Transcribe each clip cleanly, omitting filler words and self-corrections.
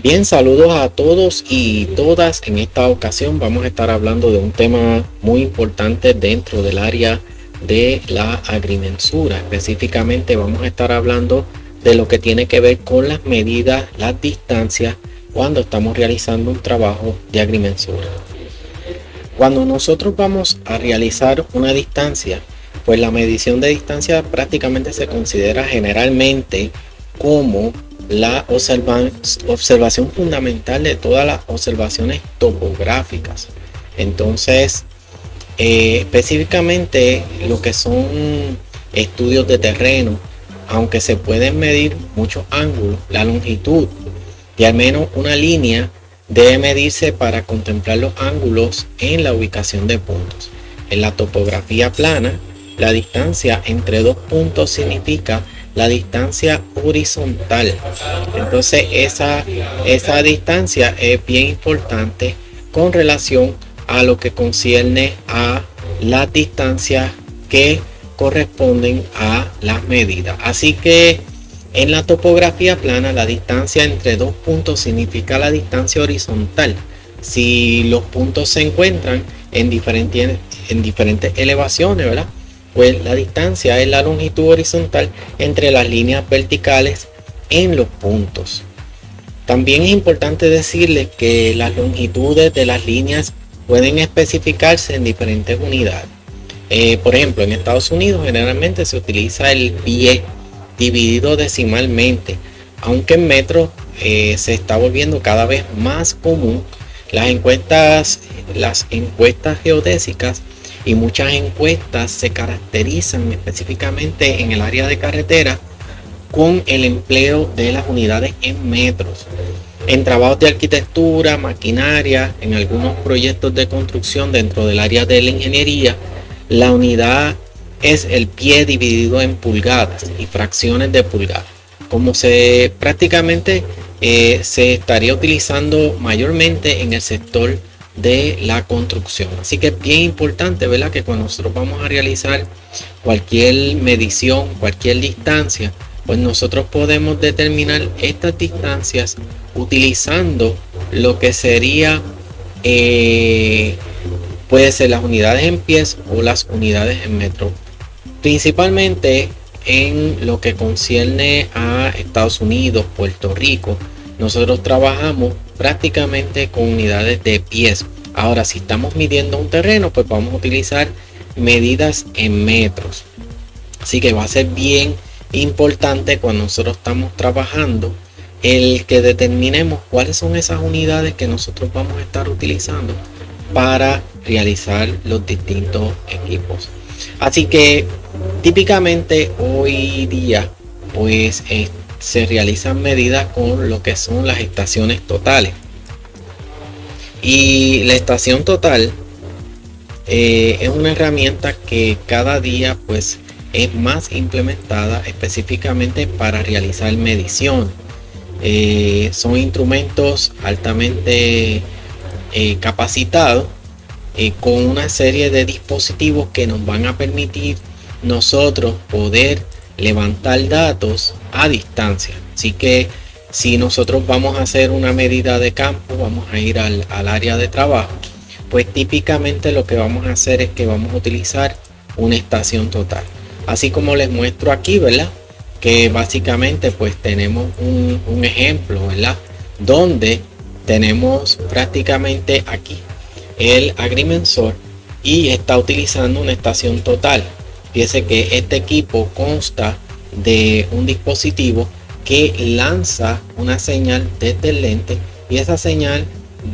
Bien, saludos a todos y todas. En esta ocasión vamos a estar hablando de un tema muy importante dentro del área de la agrimensura. Específicamente vamos a estar hablando de lo que tiene que ver con las medidas, las distancias cuando estamos realizando un trabajo de agrimensura. Cuando nosotros vamos a realizar una distancia, pues la medición de distancia prácticamente se considera generalmente como la observación fundamental de todas las observaciones topográficas. Entonces, específicamente lo que son estudios de terreno, aunque se pueden medir muchos ángulos, la longitud de al menos una línea debe medirse para contemplar los ángulos en la ubicación de puntos. En la topografía plana, la distancia entre dos puntos significa la distancia horizontal. Entonces esa distancia es bien importante con relación a lo que concierne a las distancias que corresponden a las medidas. Así que en la topografía plana, la distancia entre dos puntos significa la distancia horizontal. Si los puntos se encuentran en diferentes elevaciones, ¿verdad? Pues la distancia es la longitud horizontal entre las líneas verticales en los puntos. También es importante decirles que las longitudes de las líneas pueden especificarse en diferentes unidades. Por ejemplo, en Estados Unidos generalmente se utiliza el pie dividido decimalmente, aunque en metros se está volviendo cada vez más común. Las encuestas geodésicas y muchas encuestas se caracterizan específicamente en el área de carretera con el empleo de las unidades en metros. En trabajos de arquitectura, maquinaria, en algunos proyectos de construcción dentro del área de la ingeniería, la unidad es el pie dividido en pulgadas y fracciones de pulgadas, como se prácticamente se estaría utilizando mayormente en el sector de la construcción. Así que es bien importante, ¿verdad?, que cuando nosotros vamos a realizar cualquier medición, cualquier distancia, pues nosotros podemos determinar estas distancias utilizando lo que sería puede ser las unidades en pies o las unidades en metros. Principalmente en lo que concierne a Estados Unidos, Puerto Rico, nosotros trabajamos prácticamente con unidades de pies. Ahora, si estamos midiendo un terreno, pues vamos a utilizar medidas en metros. Así que va a ser bien importante cuando nosotros estamos trabajando el que determinemos cuáles son esas unidades que nosotros vamos a estar utilizando para realizar los distintos equipos. Así que típicamente hoy día pues se realizan medidas con lo que son las estaciones totales, y la estación total es una herramienta que cada día pues es más implementada específicamente para realizar medición. Son instrumentos altamente capacitados con una serie de dispositivos que nos van a permitir nosotros poder levantar datos a distancia. Así que si nosotros vamos a hacer una medida de campo, vamos a ir al área de trabajo, pues típicamente lo que vamos a hacer es que vamos a utilizar una estación total. Así como les muestro aquí, ¿verdad?, que básicamente pues tenemos un ejemplo, ¿verdad?, donde tenemos prácticamente aquí el agrimensor y está utilizando una estación total. Fíjense que este equipo consta de un dispositivo que lanza una señal desde el lente, y esa señal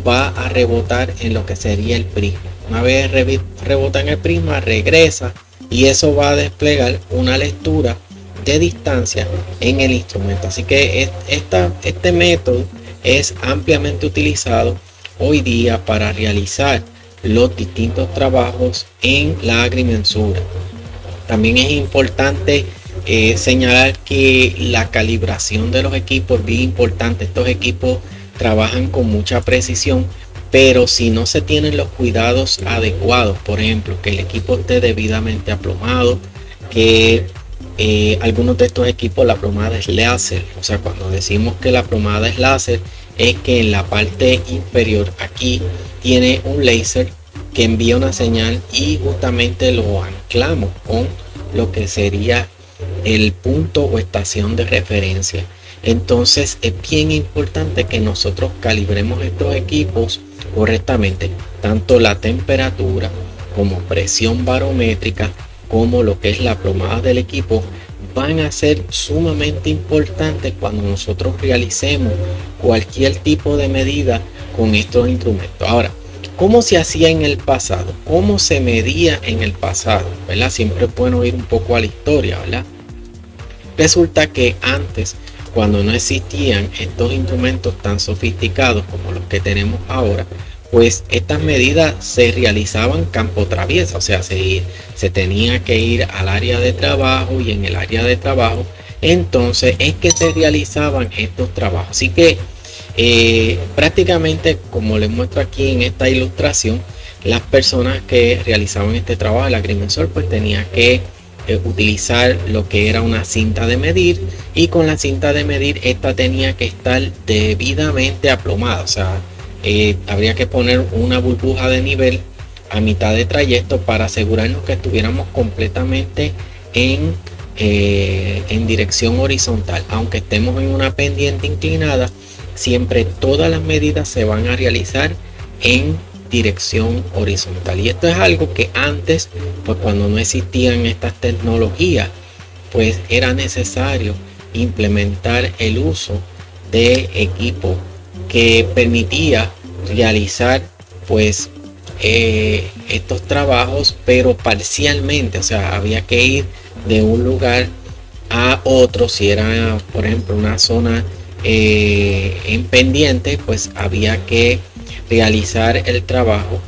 va a rebotar en lo que sería el prisma. Una vez rebota en el prisma, regresa, y eso va a desplegar una lectura de distancia en el instrumento. Así que este método es ampliamente utilizado hoy día para realizar los distintos trabajos en la agrimensura. También es importante señalar que la calibración de los equipos es bien importante. Estos equipos trabajan con mucha precisión, pero si no se tienen los cuidados adecuados, por ejemplo, que el equipo esté debidamente aplomado, que algunos de estos equipos la plomada es láser. O sea, cuando decimos que la plomada es láser, es que en la parte inferior aquí tiene un láser que envía una señal y justamente lo anclamos con lo que sería el punto o estación de referencia. Entonces es bien importante que nosotros calibremos estos equipos correctamente, tanto la temperatura como presión barométrica, como lo que es la plomada del equipo, van a ser sumamente importantes cuando nosotros realicemos cualquier tipo de medida con estos instrumentos. Ahora, ¿cómo se hacía en el pasado? ¿Cómo se medía en el pasado? ¿Verdad? Siempre es bueno ir un poco a la historia, ¿verdad? Resulta que antes, cuando no existían estos instrumentos tan sofisticados como los que tenemos ahora, pues estas medidas se realizaban campo traviesa, o sea, se tenía que ir al área de trabajo, y en el área de trabajo entonces es que se realizaban estos trabajos. Así que prácticamente, como les muestro aquí en esta ilustración, las personas que realizaban este trabajo, el agrimensor, pues tenía que utilizar lo que era una cinta de medir, y con la cinta de medir esta tenía que estar debidamente aplomada. O sea, habría que poner una burbuja de nivel a mitad de trayecto para asegurarnos que estuviéramos completamente en dirección horizontal. Aunque estemos en una pendiente inclinada, siempre todas las medidas se van a realizar en dirección horizontal. Y esto es algo que antes, pues cuando no existían estas tecnologías, pues era necesario implementar el uso de equipo que permitía realizar pues estos trabajos, pero parcialmente. O sea, había que ir de un lugar a otro. Si era, por ejemplo, una zona en pendiente, pues había que realizar el trabajo,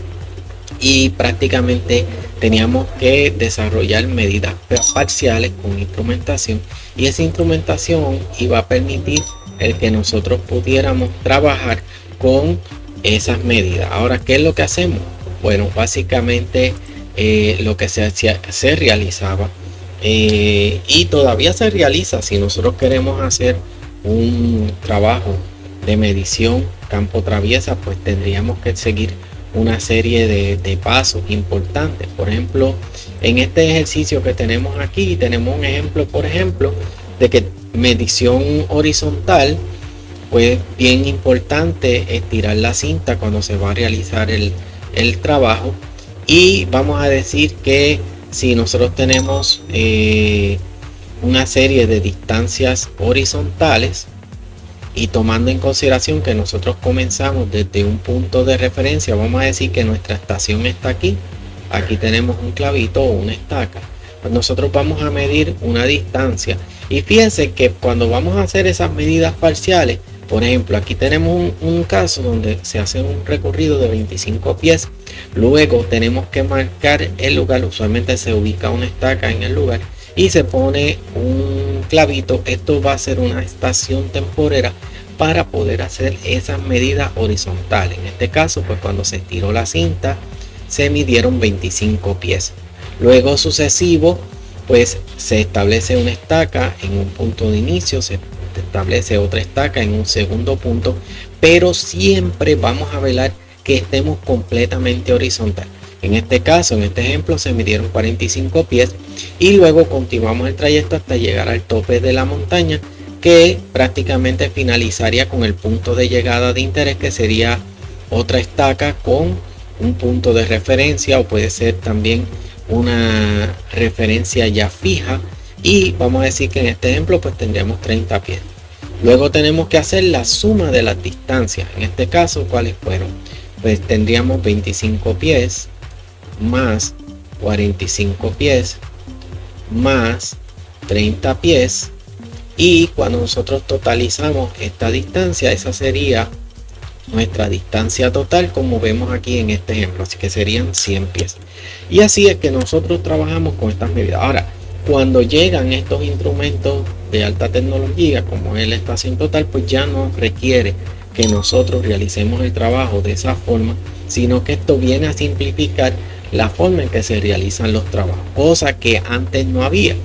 y prácticamente teníamos que desarrollar medidas parciales con instrumentación, y esa instrumentación iba a permitir el que nosotros pudiéramos trabajar con esas medidas. Ahora, ¿qué es lo que hacemos? Bueno, básicamente lo que se realizaba y todavía se realiza, si nosotros queremos hacer un trabajo de medición campo traviesa, pues tendríamos que seguir una serie de pasos importantes. Por ejemplo, en este ejercicio que tenemos aquí, tenemos un ejemplo, por ejemplo, de que medición horizontal, pues bien importante estirar la cinta cuando se va a realizar el trabajo. Y vamos a decir que si nosotros tenemos una serie de distancias horizontales, y tomando en consideración que nosotros comenzamos desde un punto de referencia, vamos a decir que nuestra estación está aquí. Aquí tenemos un clavito o una estaca. Pues nosotros vamos a medir una distancia. Y fíjense que cuando vamos a hacer esas medidas parciales, por ejemplo, aquí tenemos un caso donde se hace un recorrido de 25 pies. Luego tenemos que marcar el lugar. Usualmente se ubica una estaca en el lugar y se pone un clavito. Esto va a ser una estación temporera para poder hacer esas medidas horizontales. En este caso, pues cuando se estiró la cinta, se midieron 25 pies. Luego sucesivo, pues se establece una estaca en un punto de inicio, se establece otra estaca en un segundo punto, pero siempre vamos a velar que estemos completamente horizontal. En este caso, en este ejemplo, se midieron 45 pies, y luego continuamos el trayecto hasta llegar al tope de la montaña, que prácticamente finalizaría con el punto de llegada de interés, que sería otra estaca con un punto de referencia, o puede ser también una referencia ya fija. Y vamos a decir que en este ejemplo pues tendríamos 30 pies. Luego tenemos que hacer la suma de las distancias. En este caso, ¿cuáles fueron? Pues tendríamos 25 pies más 45 pies más 30 pies, y cuando nosotros totalizamos esta distancia, esa sería nuestra distancia total, como vemos aquí en este ejemplo. Así que serían 100 pies. Y así es que nosotros trabajamos con estas medidas. Ahora, cuando llegan estos instrumentos de alta tecnología como es la estación total, pues ya no requiere que nosotros realicemos el trabajo de esa forma, sino que esto viene a simplificar la forma en que se realizan los trabajos, cosa que antes no había.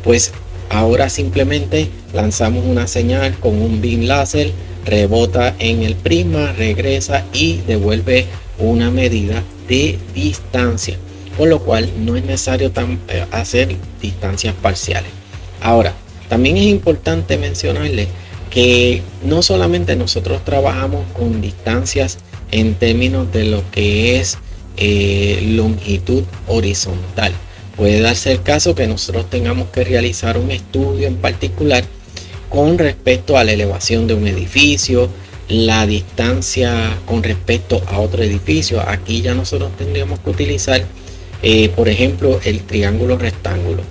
Pues Ahora simplemente lanzamos una señal con un beam láser, rebota en el prisma, regresa y devuelve una medida de distancia, con lo cual no es necesario hacer distancias parciales. Ahora, también es importante mencionarles que no solamente nosotros trabajamos con distancias en términos de lo que es longitud horizontal. Puede darse el caso que nosotros tengamos que realizar un estudio en particular con respecto a la elevación de un edificio, la distancia con respecto a otro edificio. Aquí ya nosotros tendríamos que utilizar, por ejemplo, el triángulo rectángulo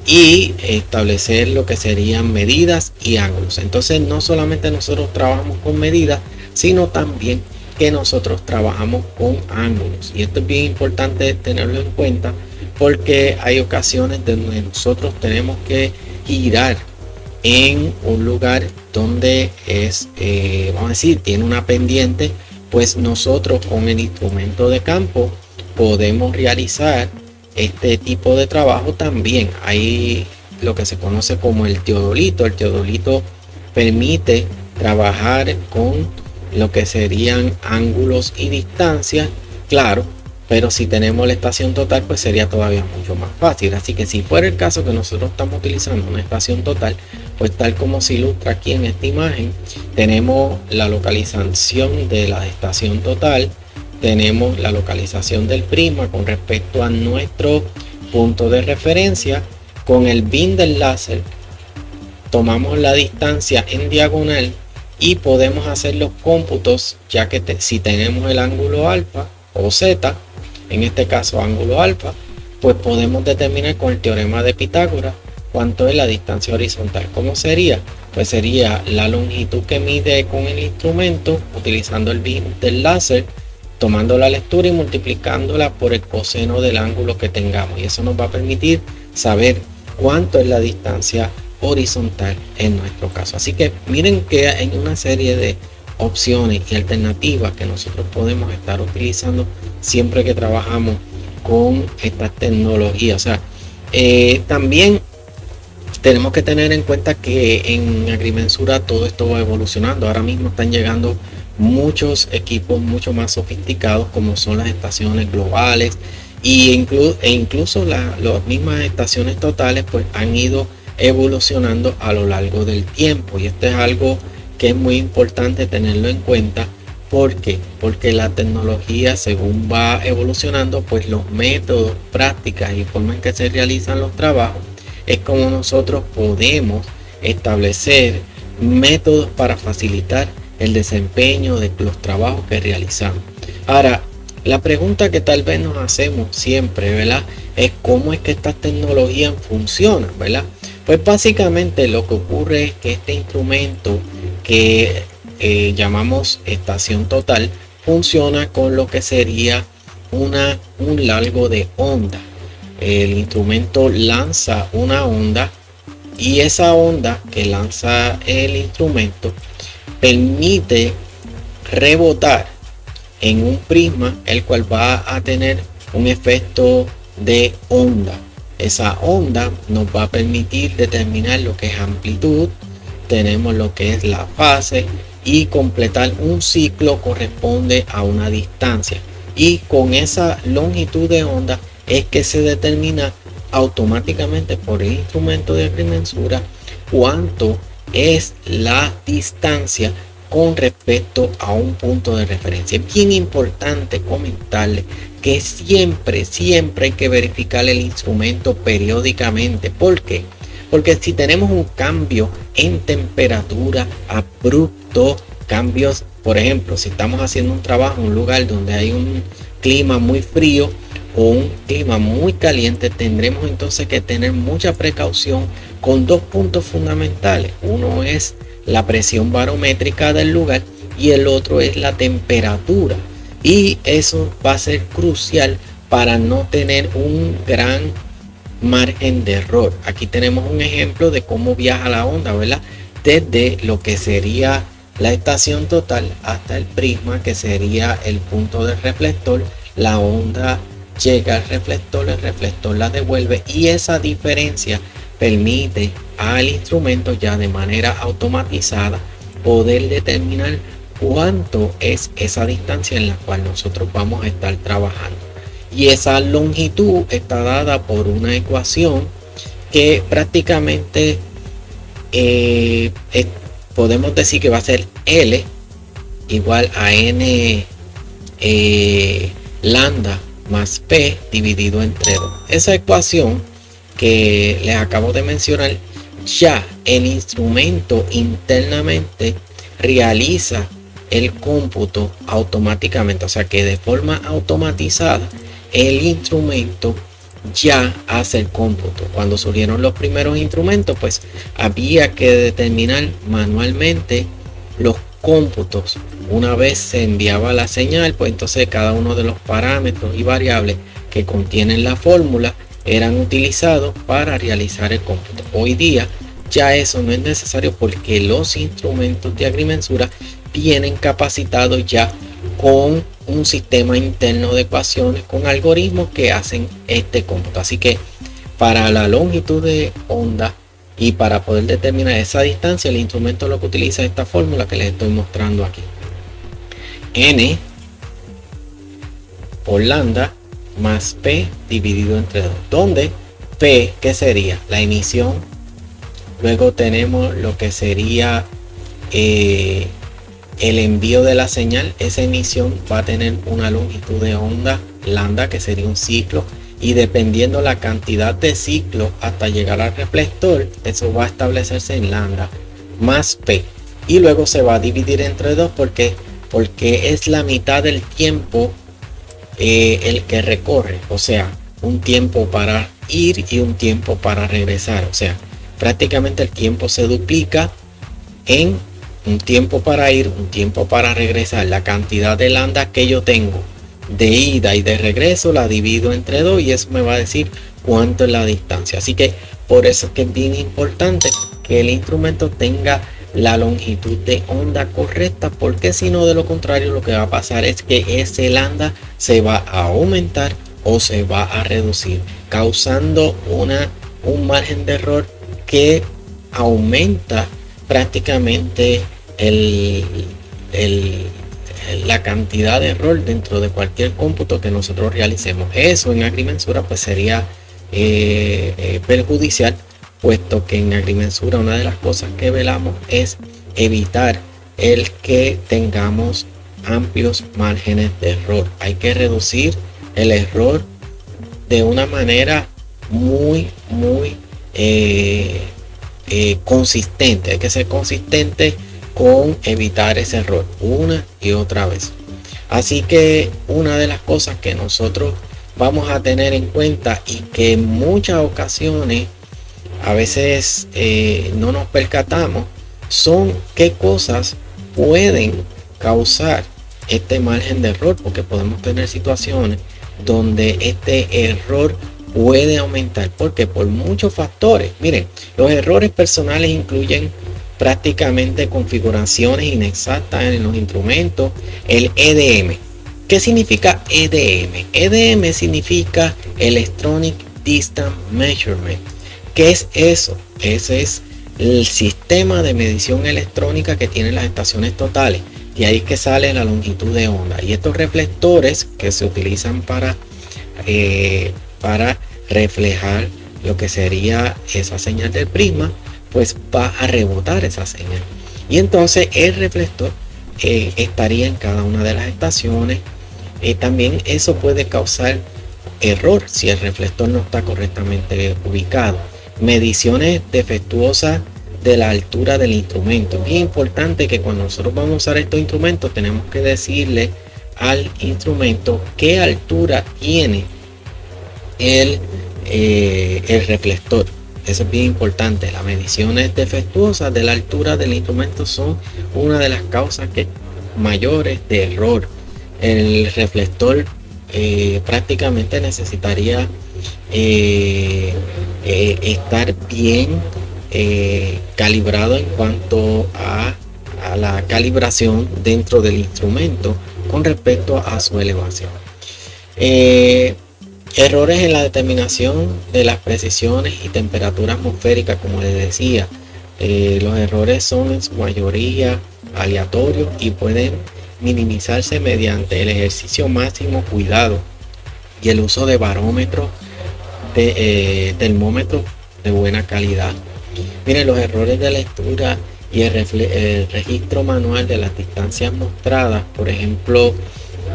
y establecer lo que serían medidas y ángulos. Entonces no solamente nosotros trabajamos con medidas, sino también que nosotros trabajamos con ángulos, y esto es bien importante tenerlo en cuenta porque hay ocasiones donde nosotros tenemos que girar en un lugar donde es, vamos a decir, tiene una pendiente. Pues nosotros con el instrumento de campo podemos realizar este tipo de trabajo también. Hay lo que se conoce como el teodolito. El teodolito permite trabajar con lo que serían ángulos y distancias, claro, pero si tenemos la estación total, pues sería todavía mucho más fácil. Así que si fuera el caso que nosotros estamos utilizando una estación total, pues tal como se ilustra aquí en esta imagen, tenemos la localización de la estación total, tenemos la localización del prisma con respecto a nuestro punto de referencia. Con el beam del láser tomamos la distancia en diagonal y podemos hacer los cómputos, ya que si tenemos el ángulo alfa o z, en este caso ángulo alfa, pues podemos determinar con el teorema de Pitágoras cuánto es la distancia horizontal. ¿Cómo sería? Pues sería la longitud que mide con el instrumento utilizando el beam del láser, tomando la lectura y multiplicándola por el coseno del ángulo que tengamos, y eso nos va a permitir saber cuánto es la distancia horizontal en nuestro caso. Así que miren que hay una serie de opciones y alternativas que nosotros podemos estar utilizando siempre que trabajamos con esta tecnología. O sea, también tenemos que tener en cuenta que en agrimensura todo esto va evolucionando. Ahora mismo están llegando muchos equipos mucho más sofisticados, como son las estaciones globales e incluso las mismas estaciones totales, pues han ido evolucionando a lo largo del tiempo, y esto es algo que es muy importante tenerlo en cuenta. ¿Por qué? Porque la tecnología, según va evolucionando, pues los métodos, prácticas y formas en que se realizan los trabajos es como nosotros podemos establecer métodos para facilitar el desempeño de los trabajos que realizamos. Ahora, la pregunta que tal vez nos hacemos siempre, ¿verdad?, es cómo es que estas tecnologías funcionan, ¿verdad? Pues básicamente lo que ocurre es que este instrumento que llamamos estación total funciona con lo que sería un largo de onda. El instrumento lanza una onda, y esa onda que lanza el instrumento permite rebotar en un prisma, el cual va a tener un efecto de onda. Esa onda nos va a permitir determinar lo que es amplitud, tenemos lo que es la fase, y completar un ciclo corresponde a una distancia, y con esa longitud de onda es que se determina automáticamente por el instrumento de agrimensura cuánto es la distancia con respecto a un punto de referencia. Es bien importante comentarle que siempre hay que verificar el instrumento periódicamente. ¿Por qué? Porque si tenemos un cambio en temperatura abrupto, cambios, por ejemplo, si estamos haciendo un trabajo en un lugar donde hay un clima muy frío o un clima muy caliente, tendremos entonces que tener mucha precaución con dos puntos fundamentales. Uno es la presión barométrica del lugar y el otro es la temperatura, y eso va a ser crucial para no tener un gran margen de error. Aquí tenemos un ejemplo de cómo viaja la onda, ¿verdad?, desde lo que sería la estación total hasta el prisma, que sería el punto del reflector. La onda llega al reflector, el reflector la devuelve, y esa diferencia permite al instrumento ya de manera automatizada poder determinar cuánto es esa distancia en la cual nosotros vamos a estar trabajando. Y esa longitud está dada por una ecuación que prácticamente podemos decir que va a ser L igual a N lambda más P dividido entre 2. Esa ecuación que les acabo de mencionar, ya el instrumento internamente realiza el cómputo automáticamente, o sea que de forma automatizada el instrumento ya hace el cómputo. Cuando surgieron los primeros instrumentos, pues había que determinar manualmente los cómputos. Una vez se enviaba la señal, pues entonces cada uno de los parámetros y variables que contienen la fórmula eran utilizados para realizar el cómputo. Hoy día ya eso no es necesario porque los instrumentos de agrimensura vienen capacitados ya con un sistema interno de ecuaciones, con algoritmos que hacen este cómputo. Así que para la longitud de onda y para poder determinar esa distancia, el instrumento lo que utiliza es esta fórmula que les estoy mostrando aquí. N por lambda más P dividido entre 2, donde P, ¿qué sería? La emisión. Luego tenemos lo que sería el envío de la señal. Esa emisión va a tener una longitud de onda lambda, que sería un ciclo, y dependiendo la cantidad de ciclos hasta llegar al reflector, eso va a establecerse en lambda más P, y luego se va a dividir entre 2 porque es la mitad del tiempo el que recorre, o sea, un tiempo para ir y un tiempo para regresar. O sea, prácticamente el tiempo se duplica en un tiempo para ir, un tiempo para regresar. La cantidad de lambda que yo tengo de ida y de regreso la divido entre 2 y eso me va a decir cuánto es la distancia. Así que por eso es que es bien importante que el instrumento tenga la longitud de onda correcta, porque si no, de lo contrario, lo que va a pasar es que ese lambda se va a aumentar o se va a reducir, causando un margen de error que aumenta prácticamente la cantidad de error dentro de cualquier cómputo que nosotros realicemos. Eso en agrimensura pues sería perjudicial, puesto que en agrimensura una de las cosas que velamos es evitar el que tengamos amplios márgenes de error. Hay que reducir el error de una manera muy consistente. Hay que ser consistente con evitar ese error una y otra vez. Así que una de las cosas que nosotros vamos a tener en cuenta y que en muchas ocasiones a veces no nos percatamos son qué cosas pueden causar este margen de error, porque podemos tener situaciones donde este error puede aumentar, porque por muchos factores. Miren, los errores personales incluyen prácticamente configuraciones inexactas en los instrumentos. El EDM. ¿Qué significa EDM? EDM significa Electronic Distance Measurement. ¿Qué es eso? Ese es el sistema de medición electrónica que tienen las estaciones totales. De ahí es que sale la longitud de onda. Y estos reflectores que se utilizan para reflejar lo que sería esa señal del prisma, pues va a rebotar esa señal. Y entonces el reflector estaría en cada una de las estaciones. También eso puede causar error si el reflector no está correctamente ubicado. Mediciones defectuosas de la altura del instrumento. Es bien importante que cuando nosotros vamos a usar estos instrumentos tenemos que decirle al instrumento qué altura tiene el reflector. Eso es bien importante. Las mediciones defectuosas de la altura del instrumento son una de las causas mayores de error. El reflector prácticamente necesitaría estar bien calibrado en cuanto a la calibración dentro del instrumento con respecto a su elevación. Errores en la determinación de las precisiones y temperatura atmosférica, como les decía. Los errores son en su mayoría aleatorios y pueden minimizarse mediante el ejercicio máximo cuidado y el uso de barómetros de termómetros de buena calidad. Miren, los errores de lectura y el registro manual de las distancias mostradas, por ejemplo,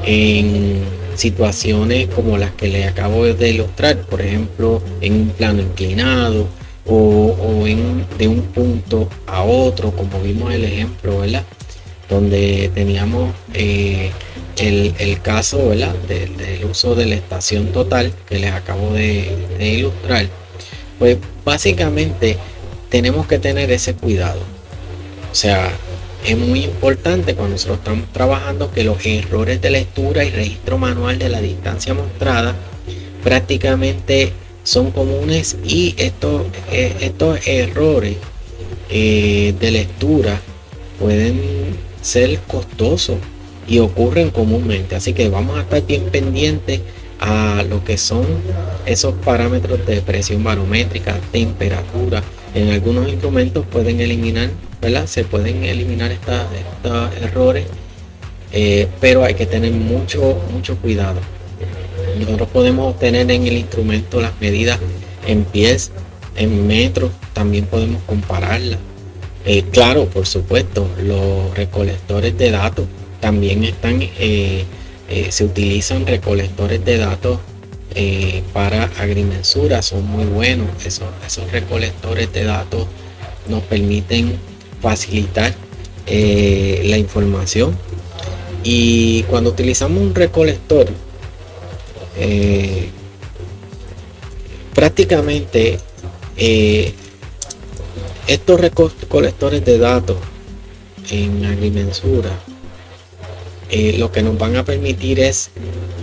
en situaciones como las que le acabo de ilustrar, por ejemplo, en un plano inclinado de un punto a otro, como vimos el ejemplo, ¿verdad? Donde teníamos el caso, ¿verdad? Del uso de la estación total que les acabo de ilustrar. Pues básicamente tenemos que tener ese cuidado. O sea, es muy importante cuando nosotros estamos trabajando que los errores de lectura y registro manual de la distancia mostrada prácticamente son comunes, y estos errores de lectura pueden ser costosos y ocurren comúnmente. Así que vamos a estar bien pendientes a lo que son esos parámetros de presión barométrica, temperatura. En algunos instrumentos pueden eliminar, ¿verdad? Se pueden eliminar estos errores, pero hay que tener mucho cuidado. Nosotros podemos obtener en el instrumento las medidas en pies, en metros, también podemos compararlas. Claro, por supuesto, los recolectores de datos también se utilizan recolectores de datos para agrimensura, son muy buenos. Esos recolectores de datos nos permiten facilitar la información, y cuando utilizamos un recolector, prácticamente estos recolectores de datos en agrimensura lo que nos van a permitir es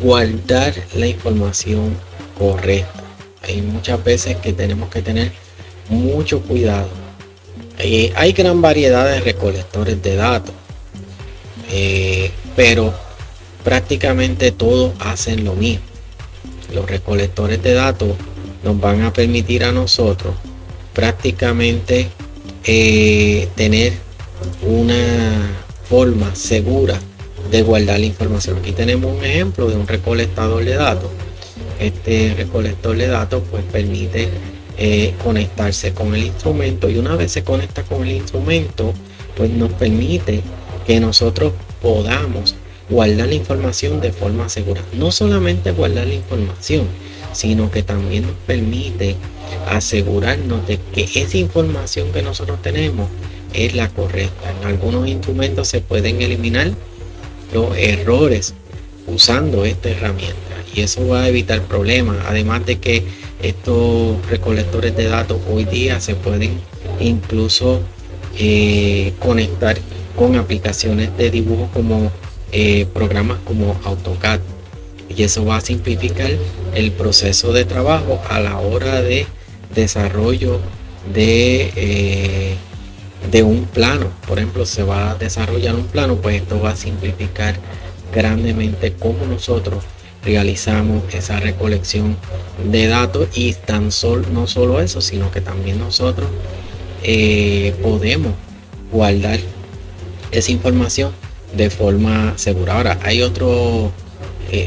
guardar la información correcta. Hay muchas veces que tenemos que tener mucho cuidado. Hay gran variedad de recolectores de datos, pero prácticamente todos hacen lo mismo. Los recolectores de datos nos van a permitir a nosotros prácticamente tener una forma segura de guardar la información. Aquí tenemos un ejemplo de un recolectador de datos. Este recolector de datos pues permite conectarse con el instrumento, y una vez se conecta con el instrumento pues nos permite que nosotros podamos guardar la información de forma segura. No solamente guardar la información, sino que también nos permite asegurarnos de que esa información que nosotros tenemos es la correcta. En algunos instrumentos se pueden eliminar los errores usando esta herramienta, y eso va a evitar problemas. Además de que estos recolectores de datos hoy día se pueden incluso conectar con aplicaciones de dibujo como programas como AutoCAD, y eso va a simplificar el proceso de trabajo a la hora de desarrollo de un plano. Por ejemplo, se va a desarrollar un plano, pues esto va a simplificar grandemente cómo nosotros realizamos esa recolección de datos. Y no solo eso, sino que también nosotros podemos guardar esa información de forma segura. Ahora, hay otro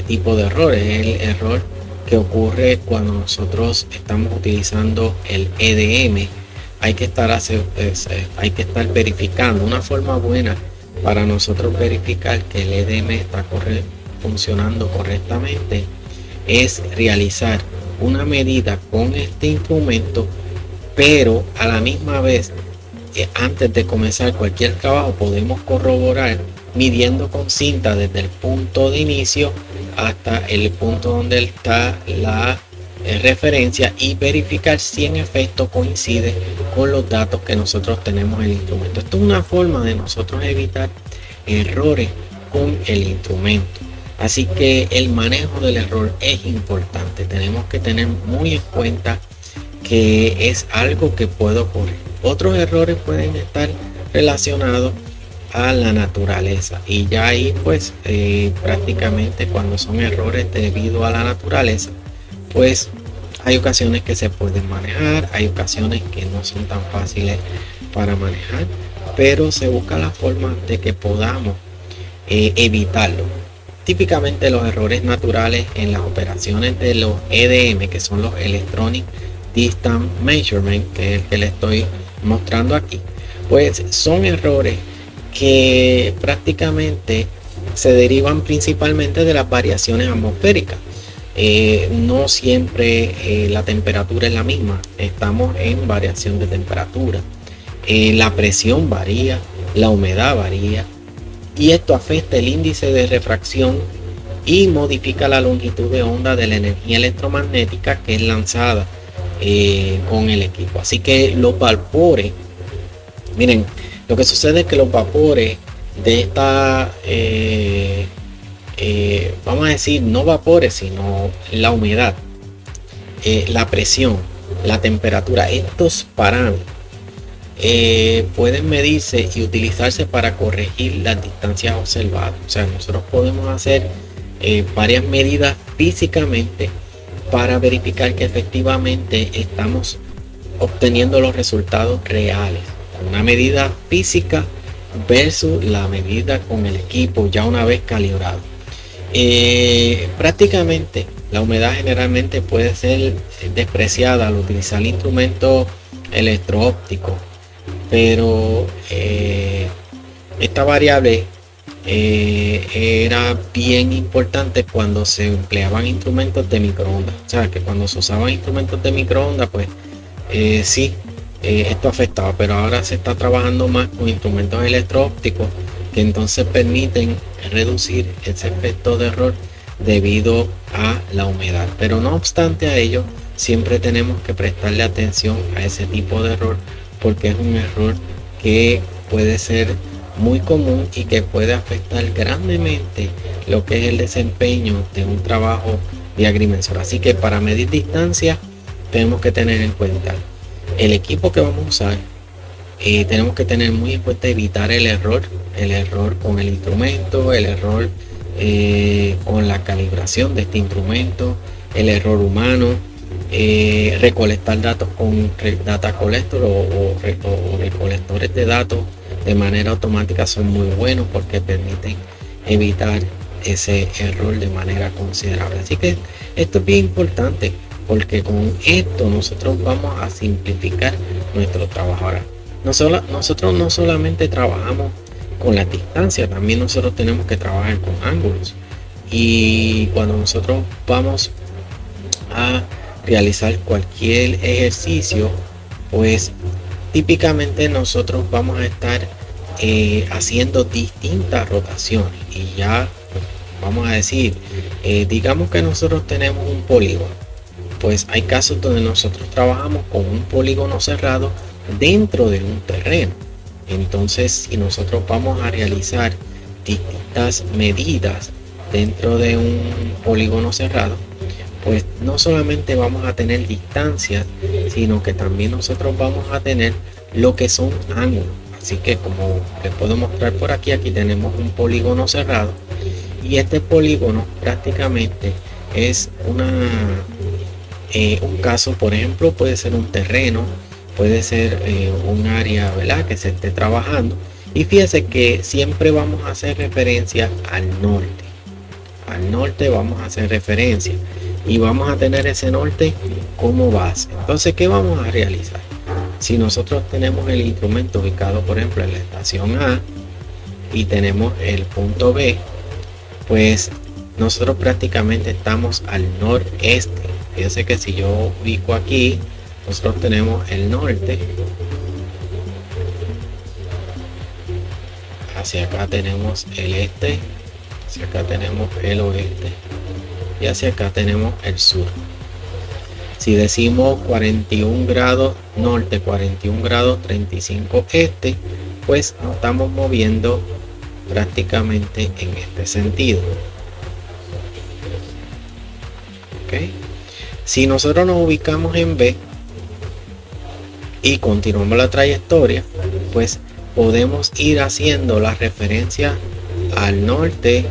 tipo de errores. El error que ocurre cuando nosotros estamos utilizando el EDM. Hay que estar verificando. Una forma buena para nosotros verificar que el EDM está funcionando correctamente es realizar una medida con este instrumento, pero a la misma vez, antes de comenzar cualquier trabajo, podemos corroborar midiendo con cinta desde el punto de inicio hasta el punto donde está la referencia, y verificar si en efecto coincide con los datos que nosotros tenemos en el instrumento. Esto es una forma de nosotros evitar errores con el instrumento. Así que el manejo del error es importante. Tenemos que tener muy en cuenta que es algo que puede ocurrir. Otros errores pueden estar relacionados a la naturaleza, y ya ahí pues prácticamente cuando son errores debido a la naturaleza, pues hay ocasiones que se pueden manejar, hay ocasiones que no son tan fáciles para manejar, pero se busca la forma de que podamos evitarlo. Típicamente los errores naturales en las operaciones de los EDM, que son los Electronic Distance Measurement, que es el que le estoy mostrando aquí, pues son errores que prácticamente se derivan principalmente de las variaciones atmosféricas. No siempre la temperatura es la misma, estamos en variación de temperatura, la presión varía, la humedad varía, y esto afecta el índice de refracción y modifica la longitud de onda de la energía electromagnética que es lanzada con el equipo. Así que los vapores, miren, lo que sucede es que los vapores de esta vamos a decir, no vapores, sino la humedad, la presión, la temperatura, estos parámetros pueden medirse y utilizarse para corregir las distancias observadas. O sea, nosotros podemos hacer varias medidas físicamente para verificar que efectivamente estamos obteniendo los resultados reales. Una medida física versus la medida con el equipo ya una vez calibrado. Prácticamente la humedad generalmente puede ser despreciada al utilizar instrumentos electro-ópticos, pero esta variable era bien importante cuando se empleaban instrumentos de microondas. O sea, que cuando se usaban instrumentos de microondas, pues sí, esto afectaba, pero ahora se está trabajando más con instrumentos electro-ópticos que entonces permiten reducir ese efecto de error debido a la humedad. Pero no obstante a ello, siempre tenemos que prestarle atención a ese tipo de error, porque es un error que puede ser muy común y que puede afectar grandemente lo que es el desempeño de un trabajo de agrimensor. Así que para medir distancia tenemos que tener en cuenta el equipo que vamos a usar. Tenemos que tener muy en cuenta evitar el error con el instrumento, el error con la calibración de este instrumento, el error humano, recolectar datos con data collector o recolectores de datos de manera automática son muy buenos porque permiten evitar ese error de manera considerable. Así que esto es bien importante porque con esto nosotros vamos a simplificar nuestro trabajo. Ahora, nosotros no solamente trabajamos con la distancia, también nosotros tenemos que trabajar con ángulos. Y cuando nosotros vamos a realizar cualquier ejercicio, pues típicamente nosotros vamos a estar haciendo distintas rotaciones. Y ya pues, vamos a decir, digamos que nosotros tenemos un polígono, pues hay casos donde nosotros trabajamos con un polígono cerrado dentro de un terreno. Entonces, si nosotros vamos a realizar distintas medidas dentro de un polígono cerrado, pues no solamente vamos a tener distancias, sino que también nosotros vamos a tener lo que son ángulos. Así que como les puedo mostrar por aquí, aquí tenemos un polígono cerrado y este polígono prácticamente es un caso, por ejemplo, puede ser un terreno, puede ser un área, ¿verdad?, que se esté trabajando. Y fíjense que siempre vamos a hacer referencia al norte. Al norte vamos a hacer referencia y vamos a tener ese norte como base. Entonces, ¿qué vamos a realizar? Si nosotros tenemos el instrumento ubicado, por ejemplo, en la estación A y tenemos el punto B, pues nosotros prácticamente estamos al noreste. Fíjense que si yo ubico aquí, nosotros tenemos el norte, hacia acá tenemos el este, hacia acá tenemos el oeste y hacia acá tenemos el sur. Si decimos 41 grados norte, 41 grados 35 este, pues nos estamos moviendo prácticamente en este sentido. ¿Okay? Si nosotros nos ubicamos en B y continuamos la trayectoria, pues podemos ir haciendo la referencia al norte,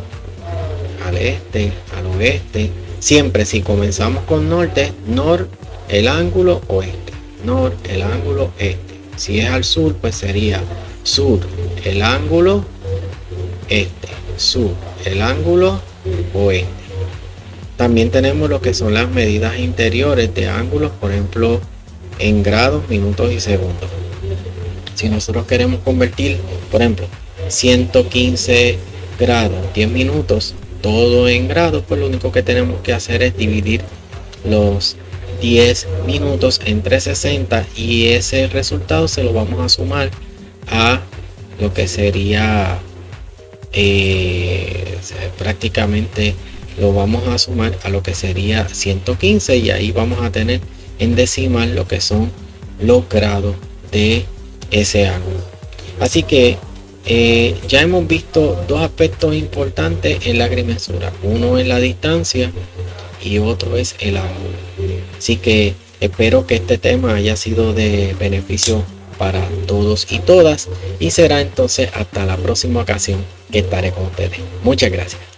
al este, al oeste, Siempre si comenzamos con norte, nor, el ángulo oeste, nor, el ángulo este. Si es al sur, pues sería sur, el ángulo este, sur, el ángulo oeste. También tenemos lo que son las medidas interiores de ángulos, por ejemplo, en grados, minutos y segundos. Si nosotros queremos convertir, por ejemplo, 115 grados, 10 minutos, todo en grados, pues lo único que tenemos que hacer es dividir los 10 minutos entre 60 y ese resultado se lo vamos a sumar a lo que sería prácticamente lo vamos a sumar a lo que sería 115 y ahí vamos a tener en decimal lo que son los grados de ese ángulo. Así que ya hemos visto dos aspectos importantes en la agrimensura. Uno es la distancia y otro es el ángulo. Así que espero que este tema haya sido de beneficio para todos y todas y será entonces hasta la próxima ocasión que estaré con ustedes. Muchas gracias.